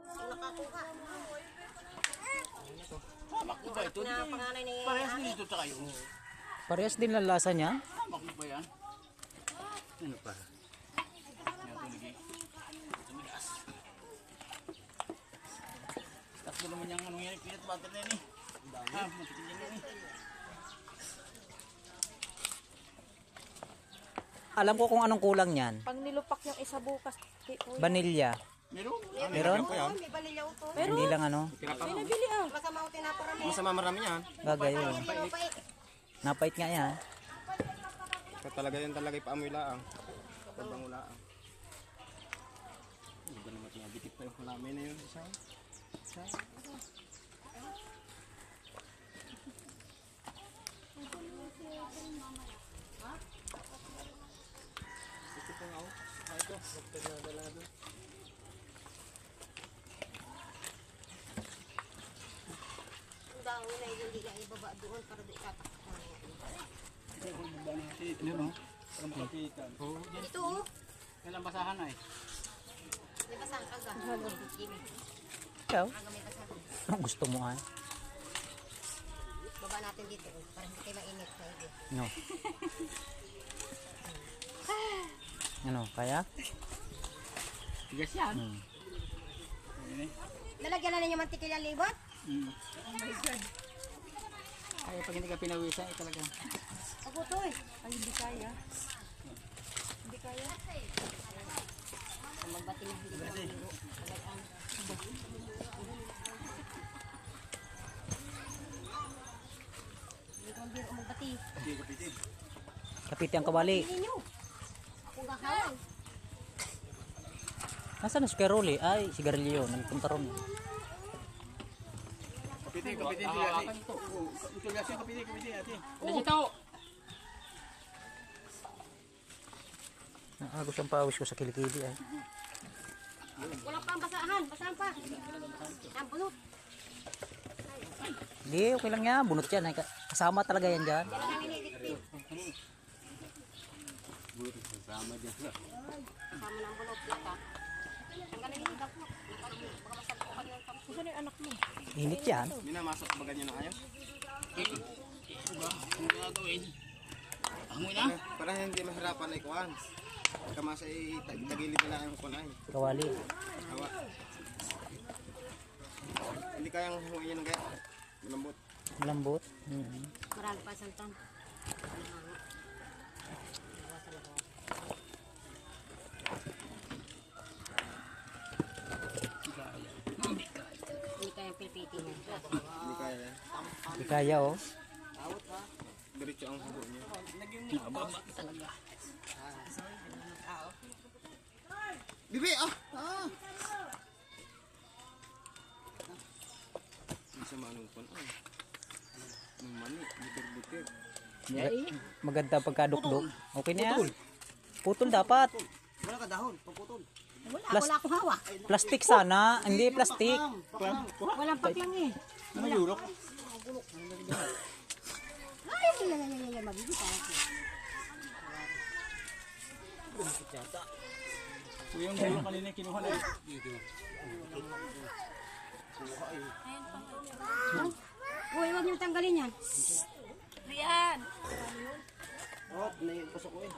nakakuha. Hamak mo ba ito? Parehas din ito sa kayo. Parehas din ang lasa niya. Hamak mo ba yan? Ano pa? Tapos naman yung anong yan, peanut butter na yan eh. Matikin yan eh. Alam ko kung anong kulang niyan. Pag nilupak yung isa bukas, Vanilya. Meron? Meron? May balilyaw to. Hindi lang ano. pinabili ah. Masama ko tinaparami. Masama marami yan. Bagay yun. Hindi pa eh. Napait nga yan. So, talaga yan talaga ipaamoy laang. Pagbango laang. Hindi ba naman tinabikit pa yung kulami na yun? Isa? Ang dahon na hindi na ibaba doon para doon itatakpan. Meron? Parang makapitan. Ito oh. Kailang basahan na eh. Di ba saan kaga? Ikaw? Aga may basahan. Anong gusto mo ay? Baba natin dito oh, para hindi kayo mainit pa eh. No. Ano, kaya? Tigas yan. Lalagyan na ninyo mantikil ang libot? Ay, pag hindi ka pinawisan, eh talaga. Ako to eh. Ay, hindi kaya. Hindi kaya. Magbati na hindi ka biro. Hindi ka biro magbati. Kapiti ang kawali. Hindi nyo. Akong gahawal. Nasaan na si Caroli? Ay, sigarilyo. Nagpunta ron. Kapitin, kapitin. Ito yung kapitin, kapitin. Ate. Agos ang pawis ko sa kilikili ay. Wala pa ang basahan. Basahan pa. Ang bunot. Hindi, okay lang yan. Bunot yan. Ay, kasama talaga yan dyan. Yan ang hinihigit. Sama dyan. Kasama ng bunot. Laka. Ang galing yung dapot. Baka masabot ka yung kampo. Saan yung anak mo? Init yan. Minamasok ba ganyan na ayos? Diba? Ano gagawin? Amoy na? Para hindi mahirapan na ikuhan. Kamasa tagilid na ang kunay. Kawali. Hawa. Hindi kayang huwayin ng gaya. Malambot. Malambot. Marami pa santan. Hindi kayang pilpitin yan. Hindi kaya yan. Hindi kaya oh. Diretso ang hubo niya. Nakababa talaga. Bibi! Ah! Hindi sa manong pan. Nung mani. Bitir-bitir. Maganda pagkadukduk. Okay na yan. Putol dapat. Wala ka dahon. Pagputol. Wala akong hawak. Plastic sana. Hindi plastic. Walang paklang eh. Mayurok. Ay, mabibig pa ako. Yung gulo kanina kinuha na eh. Uy, huwag niyong tanggalin yan. Rian! Oh, naipasok ko eh.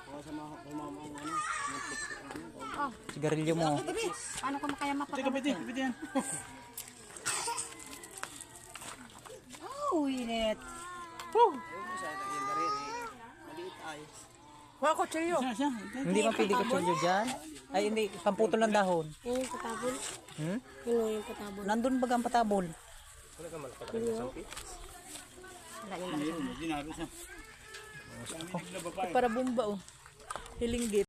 Baka sa mga kumamang ano. Sigarilyo mo. Gabi, paano ko makaya Ate, mapatawag? kapitin, kapitin yan. Oh, init. Wala ko chayo. Siya. Hindi man pwede ko chilyo dyan. Ay, hindi. Pamputol ng dahon. Yan yung patabol. Hmm? Yun yung patabol. Nandun baga ang patabol. Wala yung Dinaro siya. Para bumba oh. Hilinggit.